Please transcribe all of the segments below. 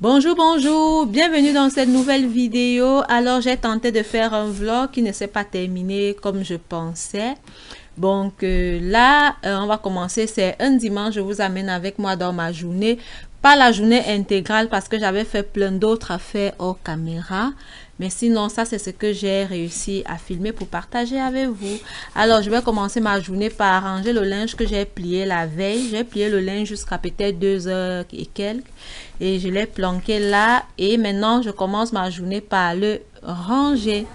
Bonjour, bonjour, bienvenue dans cette nouvelle vidéo. Alors, j'ai tenté de faire un vlog qui ne s'est pas terminé comme je pensais. Donc là, on va commencer. C'est un dimanche, je vous amène avec moi dans ma journée. Pas la journée intégrale parce que j'avais fait plein d'autres affaires hors caméra. Mais sinon, ça, c'est ce que j'ai réussi à filmer pour partager avec vous. Alors, je vais commencer ma journée par ranger le linge que j'ai plié la veille. J'ai plié le linge jusqu'à peut-être 2 heures et quelques. Et je l'ai planqué là. Et maintenant, je commence ma journée par le ranger.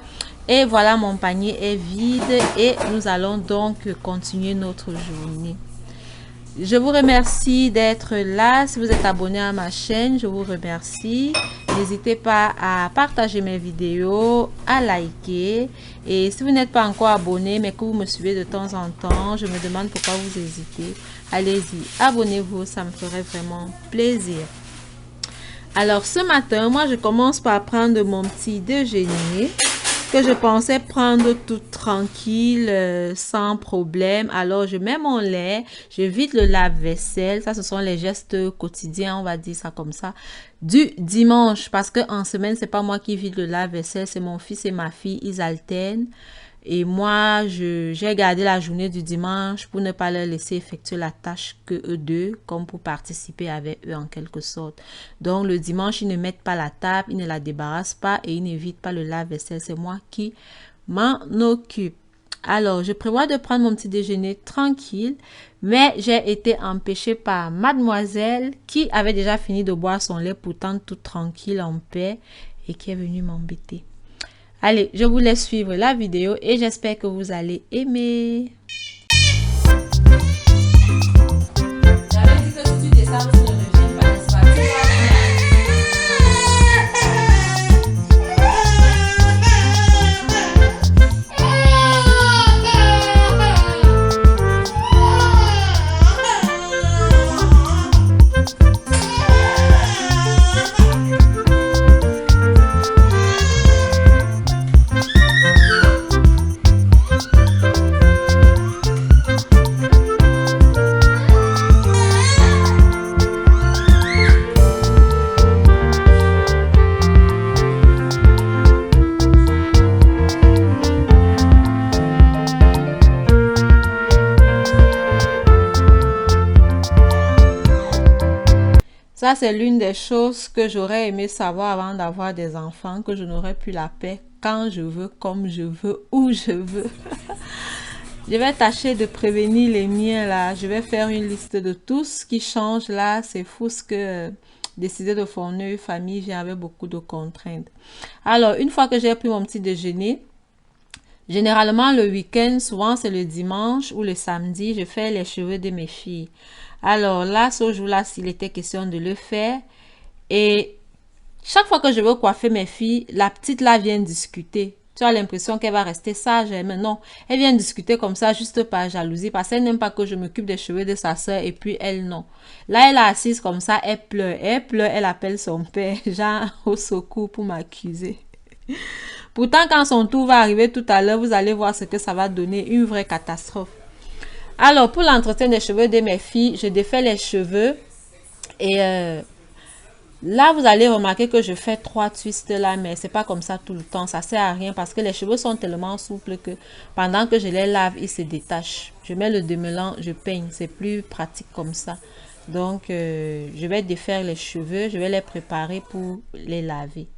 Et voilà, mon panier est vide et nous allons donc continuer notre journée. Je vous remercie d'être là. Si vous êtes abonné à ma chaîne, je vous remercie. N'hésitez pas à partager mes vidéos, à liker. Et si vous n'êtes pas encore abonné, mais que vous me suivez de temps en temps, je me demande pourquoi vous hésitez. Allez-y, abonnez-vous, ça me ferait vraiment plaisir. Alors, ce matin, moi, je commence par prendre mon petit déjeuner que je pensais prendre tout tranquille, sans problème. Alors, je mets mon lait, je vide le lave-vaisselle. Ça, ce sont les gestes quotidiens, on va dire ça comme ça, du dimanche. Parce que en semaine, c'est pas moi qui vide le lave-vaisselle, c'est mon fils et ma fille, ils alternent. Et moi, j'ai gardé la journée du dimanche pour ne pas leur laisser effectuer la tâche que eux deux, comme pour participer avec eux en quelque sorte. Donc, le dimanche, ils ne mettent pas la table, ils ne la débarrassent pas et ils n'évitent pas le lave-vaisselle. C'est moi qui m'en occupe. Alors, je prévois de prendre mon petit déjeuner tranquille, mais j'ai été empêchée par mademoiselle qui avait déjà fini de boire son lait pourtant tout tranquille, en paix, et qui est venue m'embêter. Allez, je vous laisse suivre la vidéo et j'espère que vous allez aimer. J'avais dit que si tu descends, tu ne reviens pas, n'est-ce pas? Ça, c'est l'une des choses que j'aurais aimé savoir avant d'avoir des enfants, que je n'aurais plus la paix quand je veux, comme je veux, où je veux. Je vais tâcher de prévenir les miens là. Je vais faire une liste de tout ce qui change là. C'est fou ce que décider de fonder une famille vient avec beaucoup de contraintes. Alors, une fois que j'ai pris mon petit déjeuner, généralement le week-end, souvent c'est le dimanche ou le samedi, je fais les cheveux de mes filles. Alors là, ce jour-là, s'il était question de le faire, et chaque fois que je veux coiffer mes filles, la petite là vient discuter. Tu as l'impression qu'elle va rester sage, mais non, elle vient discuter comme ça, juste par jalousie, parce qu'elle n'aime pas que je m'occupe des cheveux de sa soeur, et puis elle, non. Là, elle est assise comme ça, elle pleure, elle appelle son père, genre au secours pour m'accuser. Pourtant, quand son tour va arriver tout à l'heure, vous allez voir ce que ça va donner, une vraie catastrophe. Alors, pour l'entretien des cheveux de mes filles, je défais les cheveux. Et là, vous allez remarquer que je fais 3 twists là, mais c'est pas comme ça tout le temps. Ça sert à rien parce que les cheveux sont tellement souples que pendant que je les lave, ils se détachent. Je mets le démêlant, je peigne. C'est plus pratique comme ça. Donc, je vais défaire les cheveux. Je vais les préparer pour les laver.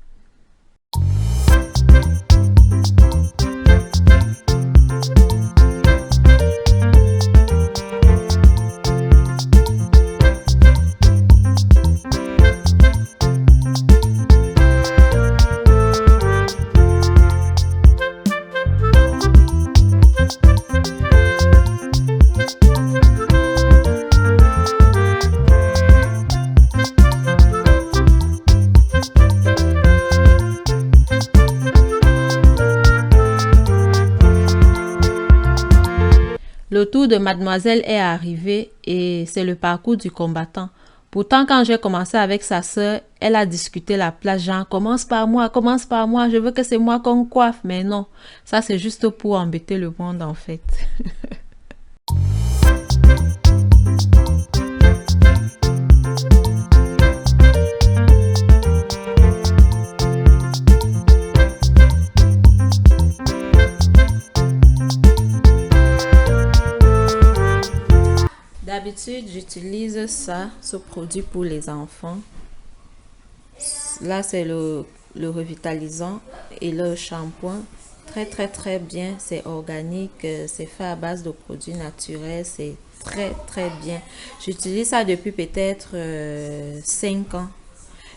Le tour de mademoiselle est arrivé et c'est le parcours du combattant. Pourtant, quand j'ai commencé avec sa sœur, elle a discuté la place, genre, commence par moi, je veux que c'est moi qu'on coiffe. Mais non, ça c'est juste pour embêter le monde en fait. D'habitude, j'utilise ce produit pour les enfants. Là, c'est le revitalisant et le shampoing. Très bien. C'est organique, c'est fait à base de produits naturels. C'est très bien. J'utilise ça depuis peut-être 5 ans.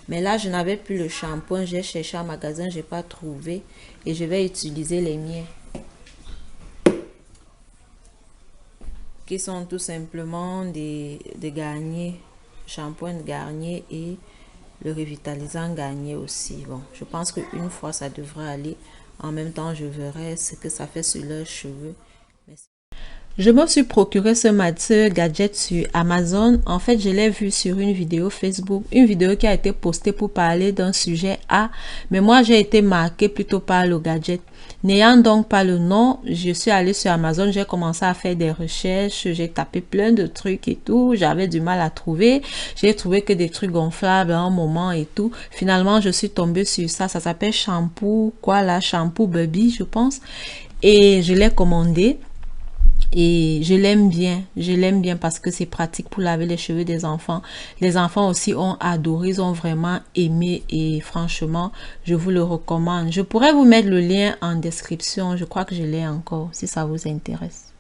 Mais là, je n'avais plus le shampoing. J'ai cherché en magasin, j'ai pas trouvé. Et je vais utiliser les miens. Qui sont tout simplement des Garnier, shampoing de Garnier et le revitalisant Garnier aussi. Bon, je pense qu'une fois ça devrait aller. En même temps, je verrai ce que ça fait sur leurs cheveux. Je me suis procuré ce gadget sur Amazon. En fait, je l'ai vu sur une vidéo Facebook, une vidéo qui a été postée pour parler d'un sujet A, mais moi j'ai été marquée plutôt par le gadget. N'ayant donc pas le nom, je suis allée sur Amazon, j'ai commencé à faire des recherches, j'ai tapé plein de trucs et tout, j'avais du mal à trouver, j'ai trouvé que des trucs gonflables à un moment et tout. Finalement, je suis tombée sur ça s'appelle shampoo, shampoo baby, je pense, et je l'ai commandé. Et je l'aime bien parce que c'est pratique pour laver les cheveux des enfants. Les enfants aussi ont adoré, ils ont vraiment aimé et franchement, je vous le recommande. Je pourrais vous mettre le lien en description, je crois que je l'ai encore si ça vous intéresse.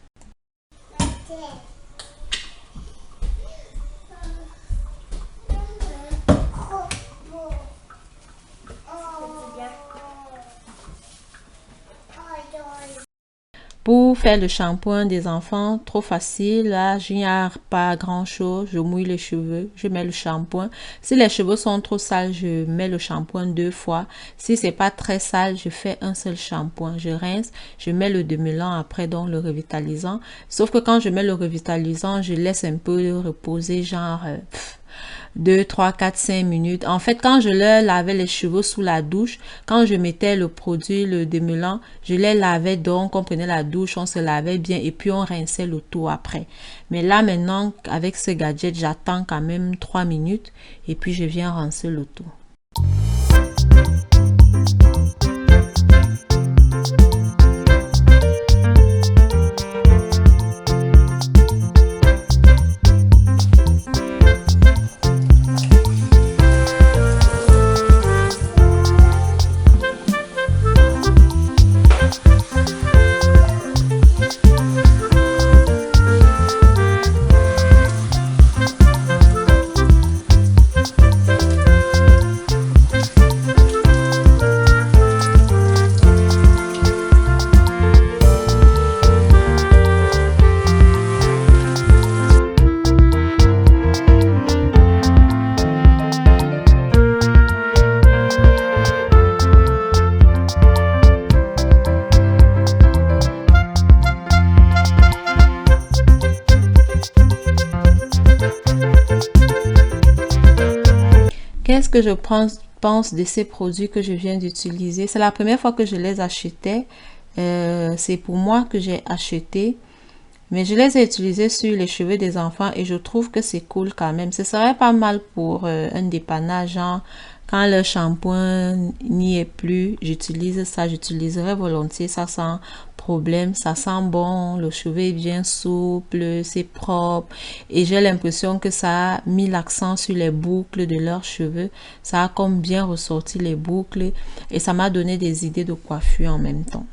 Pour faire le shampoing des enfants, trop facile, là, je n'y a pas grand chose, je mouille les cheveux, je mets le shampoing. Si les cheveux sont trop sales, je mets le shampoing 2 fois. Si c'est pas très sale, je fais un seul shampoing. Je rince, je mets le démêlant après, donc le revitalisant. Sauf que quand je mets le revitalisant, je laisse un peu reposer, genre 2, 3, 4, 5 minutes. En fait, quand je leur lavais les cheveux sous la douche, quand je mettais le produit, le démêlant, je les lavais donc, on prenait la douche, on se lavait bien et puis on rinçait le tout après. Mais là maintenant, avec ce gadget, j'attends quand même 3 minutes et puis je viens rincer le tout. Qu'est-ce que je pense de ces produits que je viens d'utiliser? C'est la première fois que je les achetais. C'est pour moi que j'ai acheté. Mais je les ai utilisés sur les cheveux des enfants et je trouve que c'est cool quand même. Ce serait pas mal pour un dépannage, genre quand le shampoing n'y est plus, j'utilise ça, j'utiliserai volontiers ça sans problème. Ça sent bon, le cheveu est bien souple, c'est propre et j'ai l'impression que ça a mis l'accent sur les boucles de leurs cheveux. Ça a comme bien ressorti les boucles et ça m'a donné des idées de coiffure en même temps.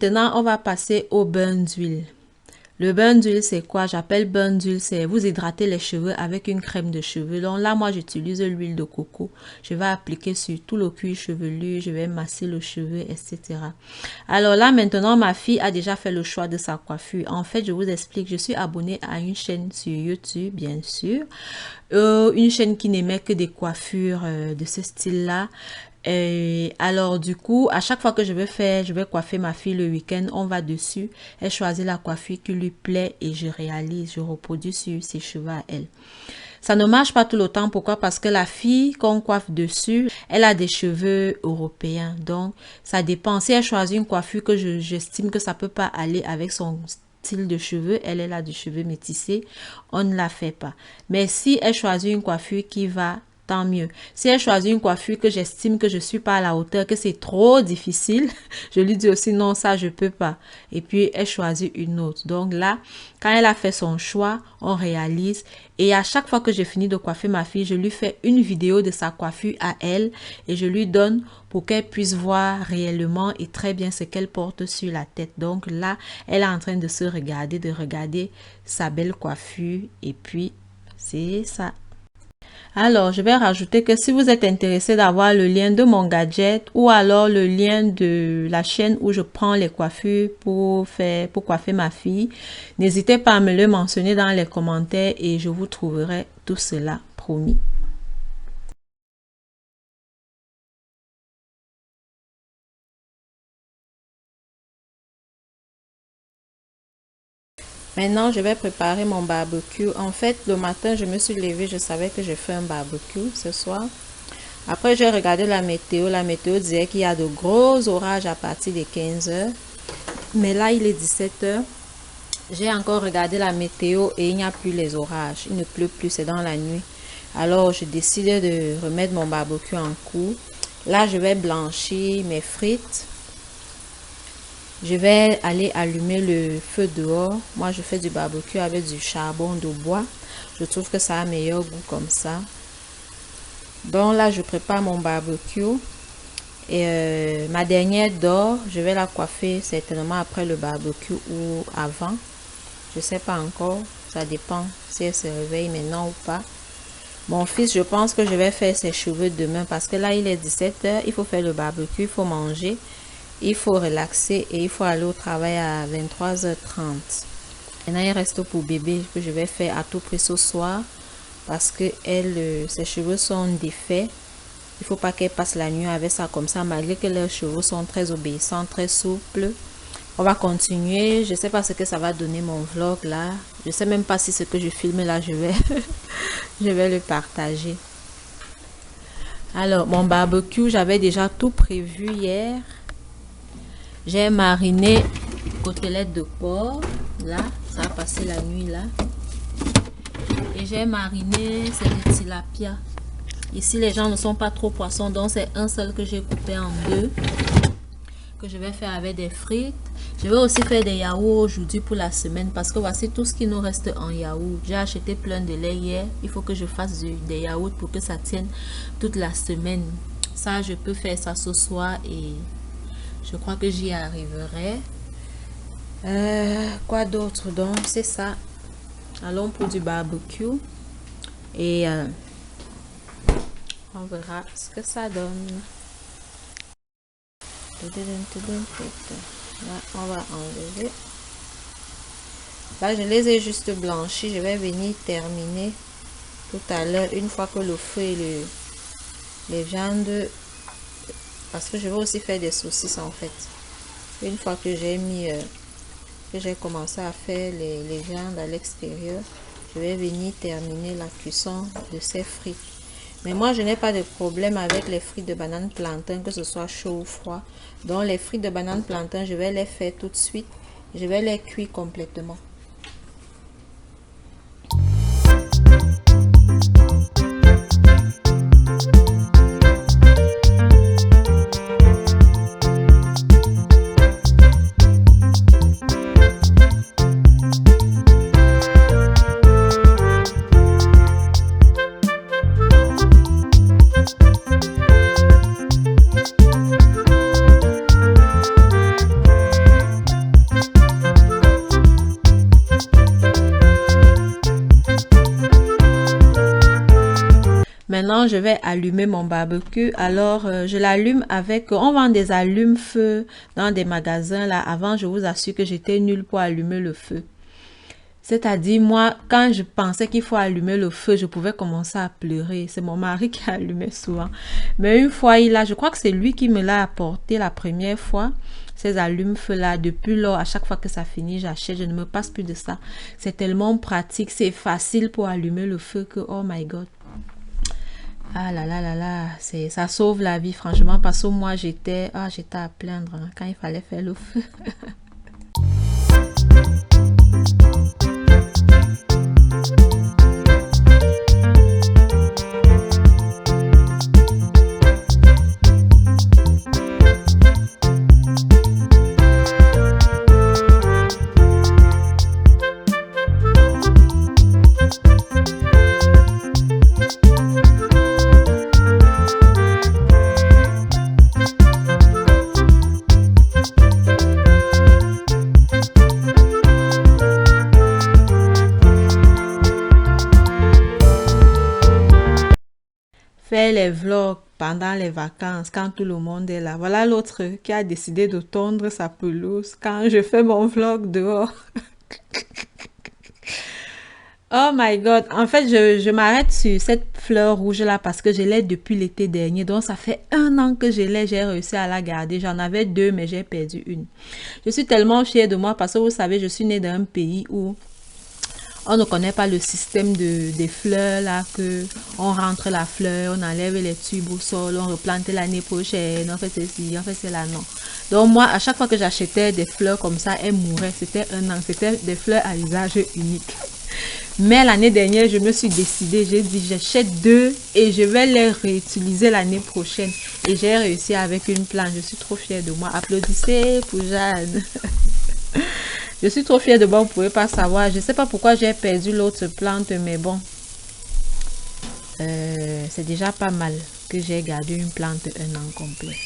maintenant, on va passer au bain d'huile. Le bain d'huile, c'est quoi? J'appelle bain d'huile, c'est vous hydratez les cheveux avec une crème de cheveux. Donc là, moi, j'utilise l'huile de coco. Je vais appliquer sur tout le cuir chevelu, je vais masser le cheveu, etc. Alors là, maintenant, ma fille a déjà fait le choix de sa coiffure. En fait, je vous explique, je suis abonnée à une chaîne sur YouTube, bien sûr. Une chaîne qui n'émet que des coiffures de ce style-là. Et alors du coup, à chaque fois que je vais coiffer ma fille le week-end, on va dessus, elle choisit la coiffure qui lui plaît et je reproduis sur ses cheveux à elle. Ça ne marche pas tout le temps, pourquoi? Parce que la fille qu'on coiffe dessus, elle a des cheveux européens, donc ça dépend. Si elle choisit une coiffure que j'estime que ça peut pas aller avec son style de cheveux, elle a des cheveux métissés, on ne la fait pas. Mais si elle choisit une coiffure qui va, tant mieux. Si elle choisit une coiffure que j'estime que je suis pas à la hauteur, que c'est trop difficile, je lui dis aussi non, ça je peux pas. Et puis elle choisit une autre. Donc là, quand elle a fait son choix, on réalise. Et à chaque fois que j'ai fini de coiffer ma fille, je lui fais une vidéo de sa coiffure à elle et je lui donne pour qu'elle puisse voir réellement et très bien ce qu'elle porte sur la tête. Donc là, elle est en train de se regarder, de regarder sa belle coiffure et puis c'est ça. Alors, je vais rajouter que si vous êtes intéressé d'avoir le lien de mon gadget ou alors le lien de la chaîne où je prends les coiffures pour coiffer ma fille, n'hésitez pas à me le mentionner dans les commentaires et je vous trouverai tout cela, promis. Maintenant, je vais préparer mon barbecue. En fait, le matin, je me suis levée, je savais que j'ai fait un barbecue ce soir. Après, j'ai regardé la météo. La météo disait qu'il y a de gros orages à partir de 15 h. Mais là, il est 17 h. J'ai encore regardé la météo et il n'y a plus les orages. Il ne pleut plus, c'est dans la nuit. Alors, je décide de remettre mon barbecue en cours. Là, je vais blanchir mes frites. Je vais aller allumer le feu dehors. Moi, je fais du barbecue avec du charbon de bois. Je trouve que ça a meilleur goût comme ça. Donc là, je prépare mon barbecue. Et ma dernière dort. Je vais la coiffer certainement après le barbecue ou avant. Je sais pas encore. Ça dépend si elle se réveille maintenant ou pas. Mon fils, je pense que je vais faire ses cheveux demain parce que là, il est 17 h. Il faut faire le barbecue, il faut manger. Il faut relaxer et il faut aller au travail à 23 h 30. Maintenant, il reste pour bébé que je vais faire à tout prix ce soir parce que ses cheveux sont défaits. Il faut pas qu'elle passe la nuit avec ça comme ça, malgré que leurs cheveux sont très obéissants, très souples. On va continuer. Je sais pas ce que ça va donner mon vlog là. Je sais même pas si ce que je filme là, je vais le partager. Alors, mon barbecue, j'avais déjà tout prévu hier. J'ai mariné côtelettes de porc, là, ça a passé la nuit là. Et j'ai mariné, c'est le tilapia. Ici, les gens ne sont pas trop poissons, donc c'est un seul que j'ai coupé en deux, que je vais faire avec des frites. Je vais aussi faire des yaourts aujourd'hui pour la semaine, parce que voici tout ce qui nous reste en yaourt. J'ai acheté plein de lait hier, il faut que je fasse des yaourts pour que ça tienne toute la semaine. Ça, je peux faire ça ce soir et je crois que j'y arriverai. Quoi d'autre donc? C'est ça. Allons pour du barbecue. Et on verra ce que ça donne. Là, on va enlever. Là, je les ai juste blanchis. Je vais venir terminer tout à l'heure. Une fois que le feu et les viandes... Parce que je vais aussi faire des saucisses en fait. Une fois que j'ai mis, que j'ai commencé à faire les viandes à l'extérieur, je vais venir terminer la cuisson de ces frites. Mais moi, je n'ai pas de problème avec les frites de banane plantain, que ce soit chaud ou froid. Donc les frites de banane plantain, je vais les faire tout de suite. Je vais les cuire complètement. maintenant, je vais allumer mon barbecue. Alors, je l'allume avec... On vend des allumes-feu dans des magasins là. Avant, je vous assure que j'étais nulle pour allumer le feu. C'est-à-dire, moi, quand je pensais qu'il faut allumer le feu, je pouvais commencer à pleurer. C'est mon mari qui allumait souvent. Mais une fois, je crois que c'est lui qui me l'a apporté la première fois. Ces allumes-feu là, depuis lors, à chaque fois que ça finit, j'achète, je ne me passe plus de ça. C'est tellement pratique, c'est facile pour allumer le feu que, oh my God. Ah là là là là, ça sauve la vie, franchement, parce que moi, j'étais à plaindre hein, quand il fallait faire le feu. Faire les vlogs pendant les vacances, quand tout le monde est là. Voilà l'autre qui a décidé de tondre sa pelouse quand je fais mon vlog dehors. Oh my God. En fait, je m'arrête sur cette fleur rouge là parce que je l'ai depuis l'été dernier. Donc, ça fait 1 an que je l'ai. J'ai réussi à la garder. J'en avais 2, mais j'ai perdu une. Je suis tellement fière de moi parce que vous savez, je suis née dans un pays où on ne connaît pas le système des fleurs là, que on rentre la fleur, on enlève les tubes au sol, on replante l'année prochaine, on fait ceci, on fait cela, non. Donc moi, à chaque fois que j'achetais des fleurs comme ça, elles mouraient, c'était 1 an, c'était des fleurs à usage unique. Mais l'année dernière, je me suis décidée, j'ai dit j'achète 2 et je vais les réutiliser l'année prochaine. Et j'ai réussi avec une plante, je suis trop fière de moi. Applaudissez pour Jeanne. Je suis trop fière de moi, vous ne pouvez pas savoir. Je ne sais pas pourquoi j'ai perdu l'autre plante, mais bon. C'est déjà pas mal que j'ai gardé une plante 1 an complet.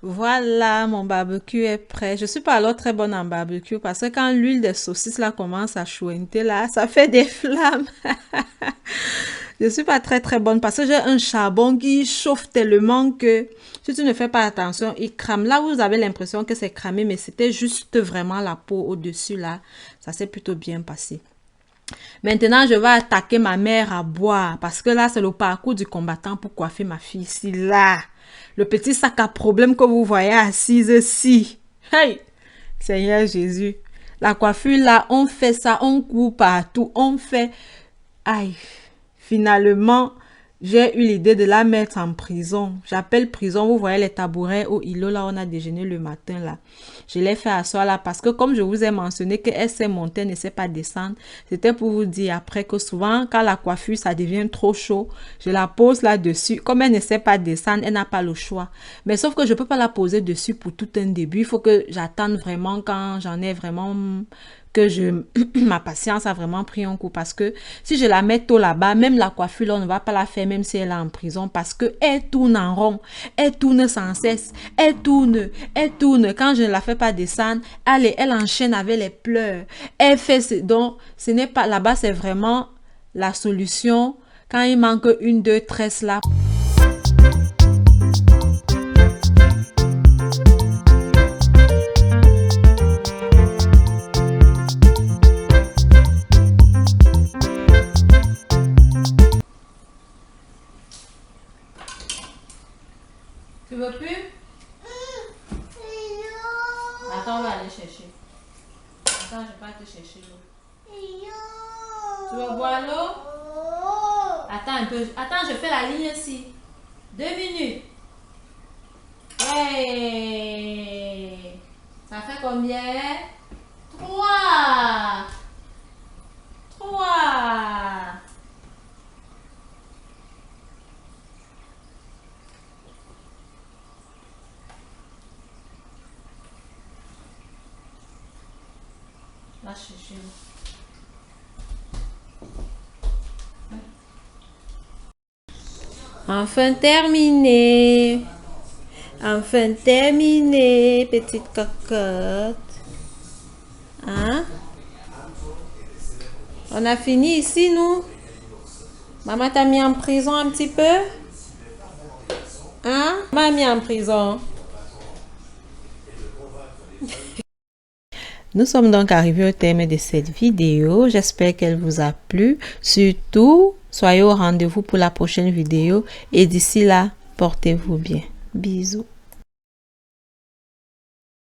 Voilà, mon barbecue est prêt. Je suis pas alors très bonne en barbecue parce que quand l'huile des saucisses là commence à chouinter là, ça fait des flammes. Je suis pas très bonne parce que j'ai un charbon qui chauffe tellement que si tu ne fais pas attention, il crame. Là, vous avez l'impression que c'est cramé, mais c'était juste vraiment la peau au-dessus là. Ça s'est plutôt bien passé. Maintenant, je vais attaquer ma mère à boire parce que là, c'est le parcours du combattant pour coiffer ma fille ici, là. Le petit sac à problème que vous voyez assise ici. Hey! Seigneur Jésus. La coiffure, là, on fait ça, on coupe partout, on fait... Aïe! Finalement, j'ai eu l'idée de la mettre en prison. J'appelle prison, vous voyez les tabourets au îlot, là, on a déjeuné le matin, là. Je l'ai fait asseoir là parce que comme je vous ai mentionné qu'elle sait monter, elle ne sait pas descendre, c'était pour vous dire après que souvent, quand la coiffure, ça devient trop chaud, je la pose là-dessus. Comme elle ne sait pas descendre, elle n'a pas le choix. Mais sauf que je ne peux pas la poser dessus pour tout un début. Il faut que j'attende vraiment quand j'en ai vraiment... que ma patience a vraiment pris un coup parce que si je la mets tôt là-bas, même la coiffure, là, on ne va pas la faire même si elle est en prison parce que elle tourne en rond, elle tourne sans cesse, elle tourne. Quand je ne la fais pas descendre, elle enchaîne avec les pleurs. Elle fait, donc ce n'est pas là-bas, c'est vraiment la solution quand il manque 1, 2 tresses là. Tu veux plus? Attends, on va aller chercher. Attends, je vais pas te chercher l'eau. Tu veux boire l'eau? Attends un peu. Attends, je fais la ligne ici. 2 minutes. Ouais. Ça fait combien? 3. 3. Va chercher l'eau. Enfin terminé. Enfin terminé, petite cocotte. Hein? On a fini ici, nous? Maman t'a mis en prison un petit peu? Hein? Maman m'a mis en prison. Nous sommes donc arrivés au terme de cette vidéo. J'espère qu'elle vous a plu. Surtout, soyez au rendez-vous pour la prochaine vidéo. Et d'ici là, portez-vous bien. Bisous.